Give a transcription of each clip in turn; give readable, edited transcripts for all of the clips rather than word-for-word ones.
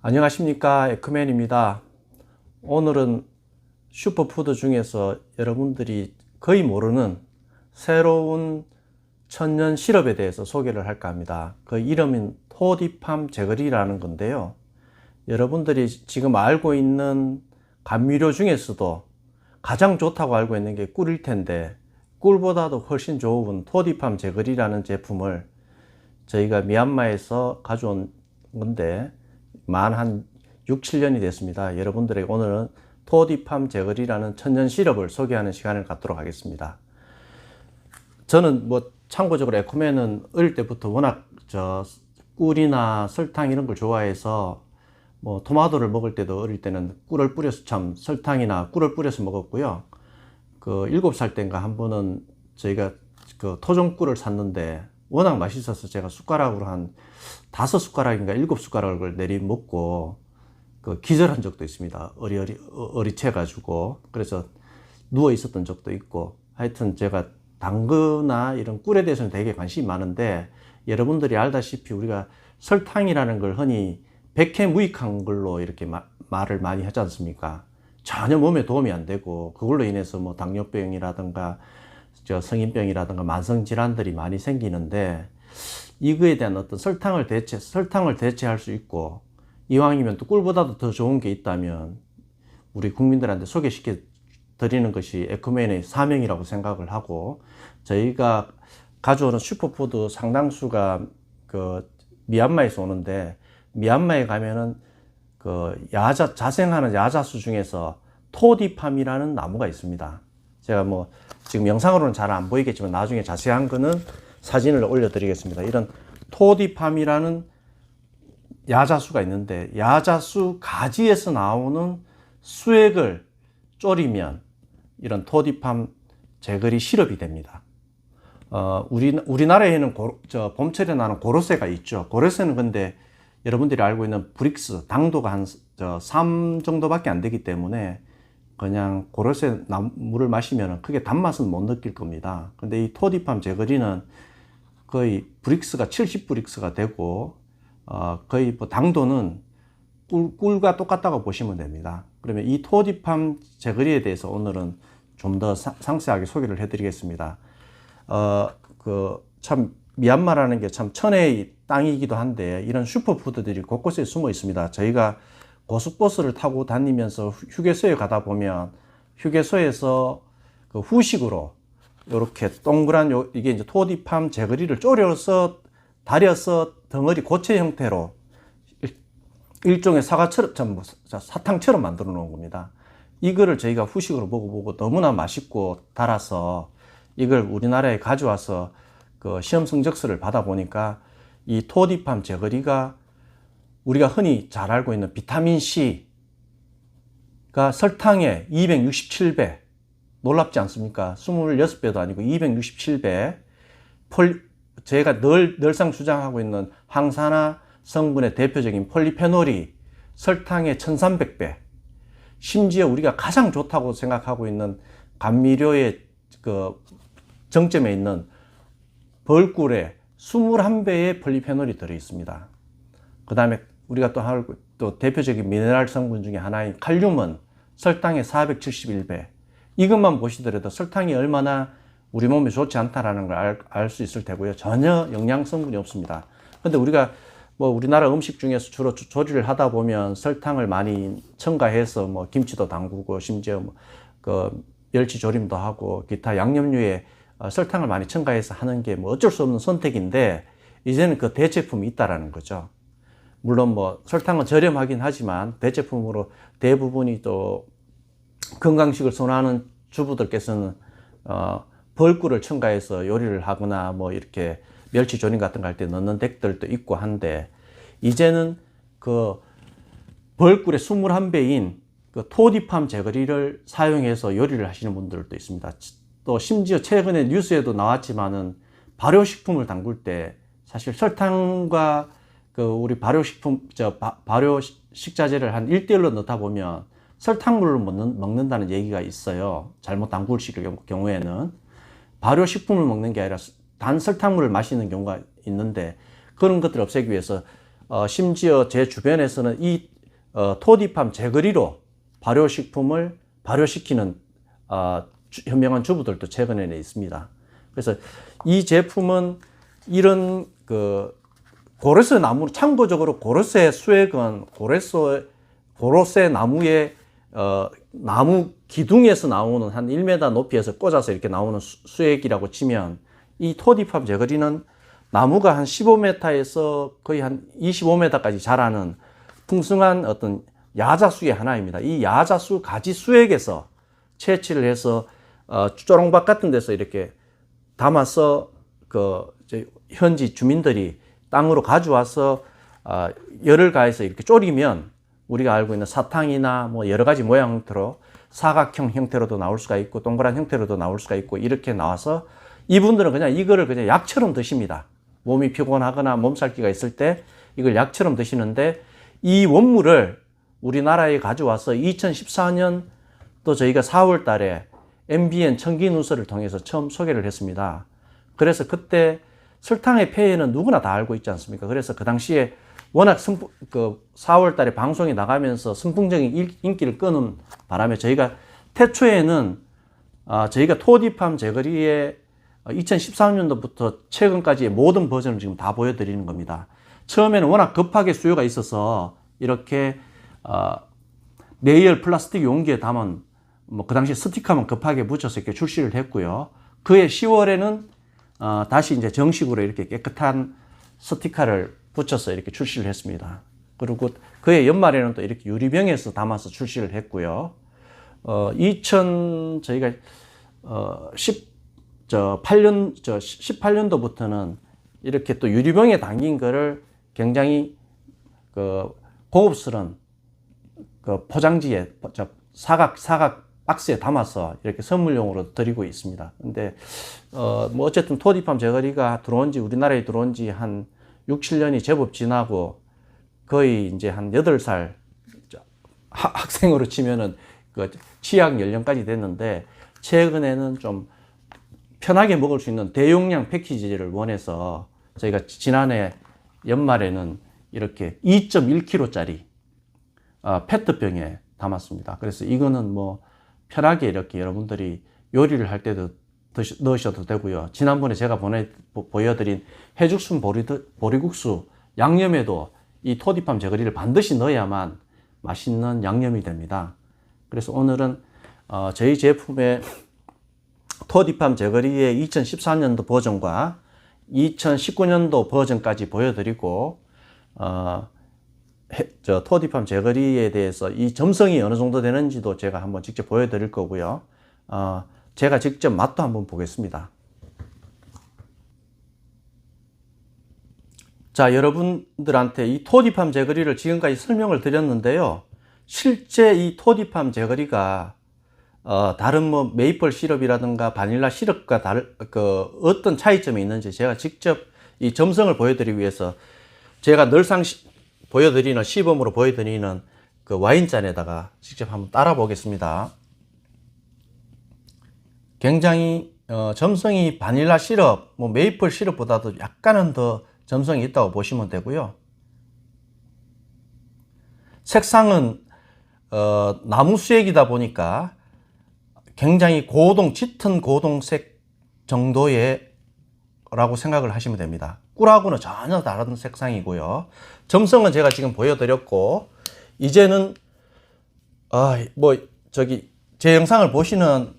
안녕하십니까, 에크맨입니다. 오늘은 슈퍼푸드 중에서 여러분들이 거의 모르는 새로운 천연 시럽에 대해서 소개를 할까 합니다. 그 이름은 토디팜 제거리라는 건데요, 여러분들이 지금 알고 있는 감미료 중에서도 가장 좋다고 알고 있는 게 꿀일 텐데, 꿀보다도 훨씬 좋은 토디팜 제거리라는 제품을 저희가 미얀마에서 가져온 건데 한 6, 7년이 됐습니다. 여러분들에게 오늘은 토디팜 제거리라는 천연 시럽을 소개하는 시간을 갖도록 하겠습니다. 저는 참고적으로 에코맨은 어릴 때부터 워낙 꿀이나 설탕 이런 걸 좋아해서 토마토를 먹을 때도 어릴 때는 꿀을 뿌려서 설탕이나 꿀을 뿌려서 먹었고요. 7살 때인가 한 번은 저희가 토종꿀을 샀는데 워낙 맛있어서 제가 숟가락으로 한 5숟가락인가 7숟가락을 내리 먹고 기절한 적도 있습니다. 어리채 가지고. 그래서 누워 있었던 적도 있고, 하여튼 제가 단 거나 이런 꿀에 대해서는 되게 관심이 많은데, 여러분들이 알다시피 우리가 설탕이라는 걸 흔히 백해무익한 걸로 이렇게 말을 많이 하지 않습니까? 전혀 몸에 도움이 안 되고, 그걸로 인해서 당뇨병이라든가 성인병이라든가 만성질환들이 많이 생기는데, 이거에 대한 어떤 설탕을 대체할 수 있고, 이왕이면 또 꿀보다도 더 좋은 게 있다면 우리 국민들한테 소개시켜 드리는 것이 에코맨의 사명이라고 생각을 하고, 저희가 가져오는 슈퍼푸드 상당수가 미얀마에서 오는데, 미얀마에 가면은 자생하는 야자수 중에서 토디팜이라는 나무가 있습니다. 제가 지금 영상으로는 잘 안 보이겠지만 나중에 자세한 거는 사진을 올려드리겠습니다. 이런 토디팜이라는 야자수가 있는데, 야자수 가지에서 나오는 수액을 졸이면 이런 토디팜 제거리 시럽이 됩니다. 우리나라에는 봄철에 나는 고로쇠가 있죠. 고로쇠는 근데 여러분들이 알고 있는 브릭스, 당도가 한 3 정도밖에 안 되기 때문에 그냥 고로쇠 물을 마시면 크게 단맛은 못 느낄 겁니다. 근데 이 토디팜 제거리는 거의 브릭스가 70브릭스가 되고, 거의 당도는 꿀과 똑같다고 보시면 됩니다. 그러면 이 토디팜 제거리에 대해서 오늘은 좀 더 상세하게 소개를 해드리겠습니다. 참 미얀마라는 게 참 천혜의 땅이기도 한데, 이런 슈퍼푸드들이 곳곳에 숨어 있습니다. 저희가 고속버스를 타고 다니면서 휴게소에 가다 보면 휴게소에서 후식으로 이렇게 동그란 이게 이제 토디팜 제거리를 졸여서 달여서 덩어리 고체 형태로 일종의 사탕처럼 만들어 놓은 겁니다. 이거를 저희가 후식으로 먹어보고 너무나 맛있고 달아서 이걸 우리나라에 가져와서 시험 성적서를 받아보니까 이 토디팜 제거리가 우리가 흔히 잘 알고 있는 비타민 C가 설탕의 267배, 놀랍지 않습니까? 26배도 아니고 267배, 제가 늘상 주장하고 있는 항산화 성분의 대표적인 폴리페놀이 설탕의 1300배, 심지어 우리가 가장 좋다고 생각하고 있는 감미료의 정점에 있는 벌꿀에 21배의 폴리페놀이 들어있습니다. 그 다음에 우리가 또 대표적인 미네랄 성분 중에 하나인 칼륨은 설탕의 471배. 이것만 보시더라도 설탕이 얼마나 우리 몸에 좋지 않다라는 걸 알 수 있을 테고요. 전혀 영양 성분이 없습니다. 근데 우리가 우리나라 음식 중에서 주로 조리를 하다 보면 설탕을 많이 첨가해서 김치도 담그고, 심지어 멸치 조림도 하고 기타 양념류에 설탕을 많이 첨가해서 하는 게 어쩔 수 없는 선택인데, 이제는 그 대체품이 있다라는 거죠. 물론 설탕은 저렴하긴 하지만 대체품으로 대부분이 또 건강식을 선호하는 주부들께서는 벌꿀을 첨가해서 요리를 하거나 이렇게 멸치 조림 같은 거 할 때 넣는 댁들도 있고 한데, 이제는 벌꿀의 21배인 토디팜 제거리를 사용해서 요리를 하시는 분들도 있습니다. 또 심지어 최근에 뉴스에도 나왔지만은 발효식품을 담글 때 사실 설탕과 우리 발효 식자재를 한 1대1로 넣다 보면 설탕물을 먹는다는 얘기가 있어요. 잘못 담그실 경우에는. 발효식품을 먹는 게 아니라 단 설탕물을 마시는 경우가 있는데, 그런 것들을 없애기 위해서 심지어 제 주변에서는 이 토디팜 제거리로 발효식품을 발효시키는 현명한 주부들도 최근에는 있습니다. 그래서 이 제품은 이런 고로쇠 나무, 참고적으로 고로쇠 수액은 고로쇠 나무의 나무 기둥에서 나오는 한 1m 높이에서 꽂아서 이렇게 나오는 수액이라고 치면, 이 토디팜 제거리는 나무가 한 15m에서 거의 한 25m까지 자라는 풍성한 어떤 야자수의 하나입니다. 이 야자수 가지 수액에서 채취를 해서 조롱박 같은 데서 이렇게 담아서 현지 주민들이 땅으로 가져와서 열을 가해서 이렇게 졸이면 우리가 알고 있는 사탕이나 뭐 여러 가지 모양 형태로 사각형 형태로도 나올 수가 있고 동그란 형태로도 나올 수가 있고 이렇게 나와서 이분들은 그냥 이거를 그냥 약처럼 드십니다. 몸이 피곤하거나 몸살기가 있을 때 이걸 약처럼 드시는데, 이 원물을 우리나라에 가져와서 2014년 또 저희가 4월 달에 MBN 청기 누설을 통해서 처음 소개를 했습니다. 그래서 그때 설탕의 폐해는 누구나 다 알고 있지 않습니까? 그래서 그 당시에 워낙 4월 달에 방송에 나가면서 선풍적인 인기를 끄는 바람에 저희가 태초에는 저희가 토디팜 제거리에 2013년도부터 최근까지의 모든 버전을 지금 다 보여드리는 겁니다. 처음에는 워낙 급하게 수요가 있어서 이렇게 내열 플라스틱 용기에 담은 그 당시 스티커만 급하게 붙여서 이렇게 출시를 했고요. 그해 10월에는 다시 이제 정식으로 이렇게 깨끗한 스티커를 붙여서 이렇게 출시를 했습니다. 그리고 그해 연말에는 또 이렇게 유리병에서 담아서 출시를 했고요. 저희가 18년도부터는 이렇게 또 유리병에 담긴 거를 굉장히 고급스러운 포장지에 사각 박스에 담아서 이렇게 선물용으로 드리고 있습니다. 근데 뭐 어쨌든 토디팜 제거리가 우리나라에 들어온 지 한 6, 7년이 제법 지나고 거의 이제 한 8살 학생으로 치면은 취약 연령까지 됐는데, 최근에는 좀 편하게 먹을 수 있는 대용량 패키지를 원해서 저희가 지난해 연말에는 이렇게 2.1kg짜리 페트병에 담았습니다. 그래서 이거는 뭐 편하게 이렇게 여러분들이 요리를 할 때도 넣으셔도 되고요. 지난번에 제가 보여드린 해죽순 보리국수 양념에도 이 토디팜 제거리를 반드시 넣어야만 맛있는 양념이 됩니다. 그래서 오늘은 저희 제품의 토디팜 제거리의 2014년도 버전과 2019년도 버전까지 보여드리고, 토디팜 제거리에 대해서 이 점성이 어느 정도 되는지도 제가 한번 직접 보여드릴 거고요. 제가 직접 맛도 한번 보겠습니다. 자, 여러분들한테 이 토디팜 제거리를 지금까지 설명을 드렸는데요. 실제 이 토디팜 제거리가 다른 뭐 메이플 시럽이라든가 바닐라 시럽과 어떤 차이점이 있는지 제가 직접 이 점성을 보여드리기 위해서 제가 늘상 보여드리는 시범으로 보여드리는 그 와인잔에다가 직접 한번 따라 보겠습니다. 굉장히 점성이 바닐라 시럽, 뭐 메이플 시럽보다도 약간은 더 점성이 있다고 보시면 되고요. 색상은 나무 수액이다 보니까 굉장히 짙은 고동색 정도의 라고 생각을 하시면 됩니다. 꿀하고는 전혀 다른 색상이고요. 점성은 제가 지금 보여드렸고, 이제는 제 영상을 보시는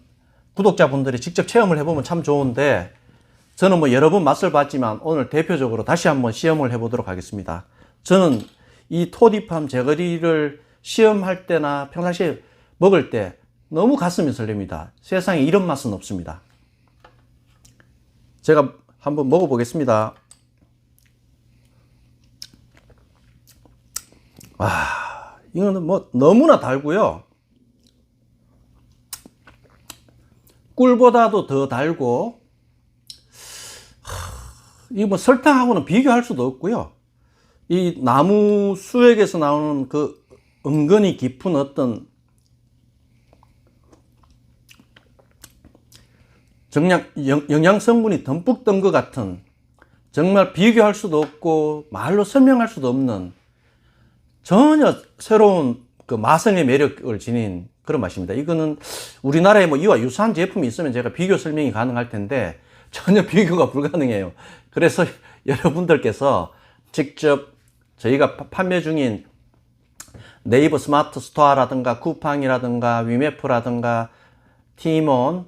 구독자분들이 직접 체험을 해보면 참 좋은데, 저는 뭐 여러 번 맛을 봤지만 오늘 대표적으로 다시 한번 시험을 해보도록 하겠습니다. 저는 이 토디팜 제거리를 시험할 때나 평상시에 먹을 때 너무 가슴이 설렙니다. 세상에 이런 맛은 없습니다. 제가 한번 먹어보겠습니다. 이거는 뭐 너무나 달고요. 꿀보다도 더 달고, 이거 뭐 설탕하고는 비교할 수도 없고요. 이 나무 수액에서 나오는 그 은근히 깊은 어떤 영양 성분이 듬뿍 든 것 같은, 정말 비교할 수도 없고 말로 설명할 수도 없는 전혀 새로운 그 마성의 매력을 지닌 그런 맛입니다. 이거는 우리나라에 뭐 이와 유사한 제품이 있으면 제가 비교 설명이 가능할 텐데 전혀 비교가 불가능해요. 그래서 여러분들께서 직접 저희가 판매 중인 네이버 스마트 스토어라든가 쿠팡이라든가 위메프라든가 티몬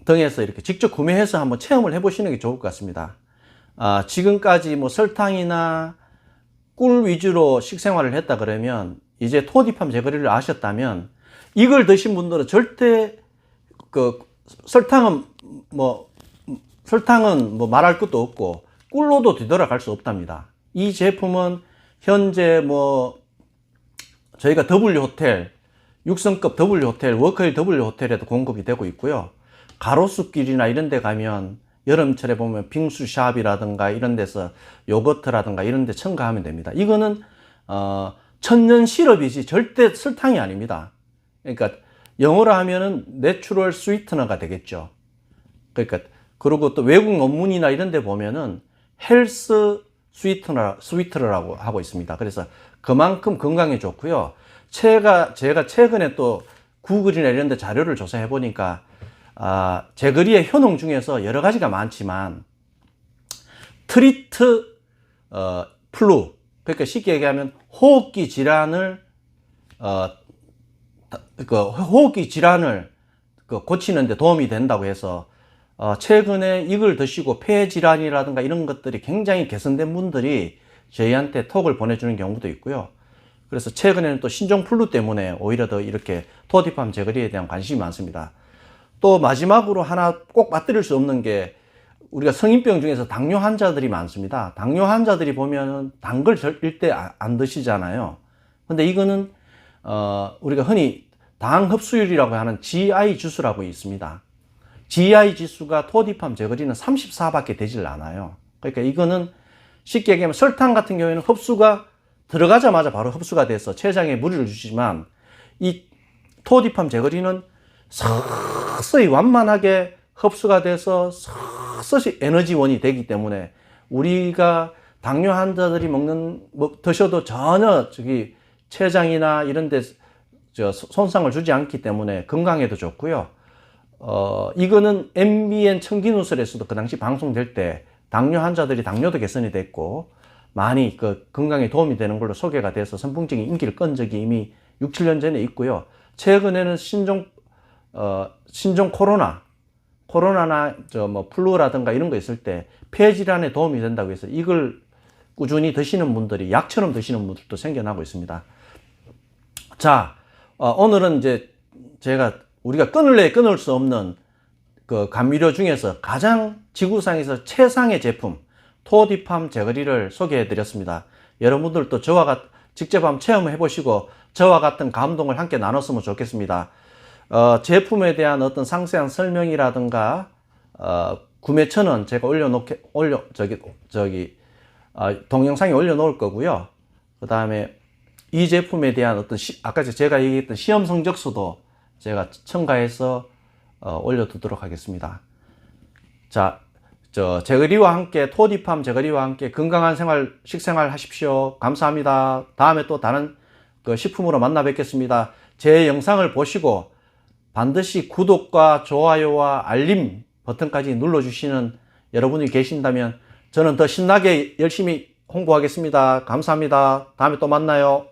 등에서 이렇게 직접 구매해서 한번 체험을 해보시는 게 좋을 것 같습니다. 지금까지 뭐 설탕이나 꿀 위주로 식생활을 했다 그러면 이제 토디팜 제거리를 아셨다면 이걸 드신 분들은 절대 그 설탕은 뭐 말할 것도 없고 꿀로도 뒤돌아갈 수 없답니다. 이 제품은 현재 뭐 저희가 W 호텔, 6성급 W 호텔, 워커힐 W 호텔에도 공급이 되고 있고요. 가로수길이나 이런 데 가면 여름철에 보면 빙수샵이라든가 이런 데서 요거트라든가 이런 데 첨가하면 됩니다. 이거는 천연 시럽이지 절대 설탕이 아닙니다. 그러니까 영어로 하면은 내추럴 스위트너가 되겠죠. 그러니까 그리고 또 외국 논문이나 이런 데 보면은 헬스 스위트너라고 하고 있습니다. 그래서 그만큼 건강에 좋고요. 제가 최근에 또 구글이나 이런 데 자료를 조사해 보니까 제거리의 효능 중에서 여러 가지가 많지만 트리트 플루, 그러니까 쉽게 얘기하면 호흡기 질환을 고치는 데 도움이 된다고 해서 최근에 이걸 드시고 폐 질환이라든가 이런 것들이 굉장히 개선된 분들이 저희한테 톡을 보내주는 경우도 있고요. 그래서 최근에는 또 신종 플루 때문에 오히려 더 이렇게 토디팜 제거리에 대한 관심이 많습니다. 또 마지막으로 하나 꼭 빠뜨릴 수 없는 게 우리가 성인병 중에서 당뇨 환자들이 많습니다. 당뇨 환자들이 보면 단 걸 절대 안 드시잖아요. 근데 이거는 우리가 흔히 당 흡수율이라고 하는 GI 지수라고 있습니다. GI 지수가 토디팜 제거리는 34밖에 되질 않아요. 그러니까 이거는 쉽게 얘기하면 설탕 같은 경우에는 흡수가 들어가자마자 바로 흡수가 돼서 췌장에 무리를 주지만 이 토디팜 제거리는 서서히 완만하게 흡수가 돼서 서서히 에너지원이 되기 때문에 우리가 당뇨 환자들이 드셔도 전혀 췌장이나 이런 데 손상을 주지 않기 때문에 건강에도 좋고요. 이거는 MBN 청기누설에서도 그 당시 방송될 때 당뇨 환자들이 당뇨도 개선이 됐고 많이 건강에 도움이 되는 걸로 소개가 돼서 선풍적인 인기를 끈 적이 이미 6, 7년 전에 있고요. 최근에는 신종 코로나나 플루라든가 이런 거 있을 때 폐 질환에 도움이 된다고 해서 이걸 꾸준히 드시는 분들이 약처럼 드시는 분들도 생겨나고 있습니다. 자, 오늘은 이제 우리가 끊을 수 없는 그 감미료 중에서 가장 지구상에서 최상의 제품 토디팜 제거리를 소개해 드렸습니다. 여러분들도 직접 한번 체험해 보시고 저와 같은 감동을 함께 나눴으면 좋겠습니다. 제품에 대한 어떤 상세한 설명이라든가 구매처는 제가 동영상에 올려놓을 거고요. 그 다음에 이 제품에 대한 어떤 아까 제가 얘기했던 시험 성적서도 제가 첨가해서 올려두도록 하겠습니다. 자, 제거리와 함께 토디팜 제거리와 함께 건강한 식생활 하십시오. 감사합니다. 다음에 또 다른 식품으로 만나 뵙겠습니다. 제 영상을 보시고 반드시 구독과 좋아요와 알림 버튼까지 눌러주시는 여러분이 계신다면 저는 더 신나게 열심히 홍보하겠습니다. 감사합니다. 다음에 또 만나요.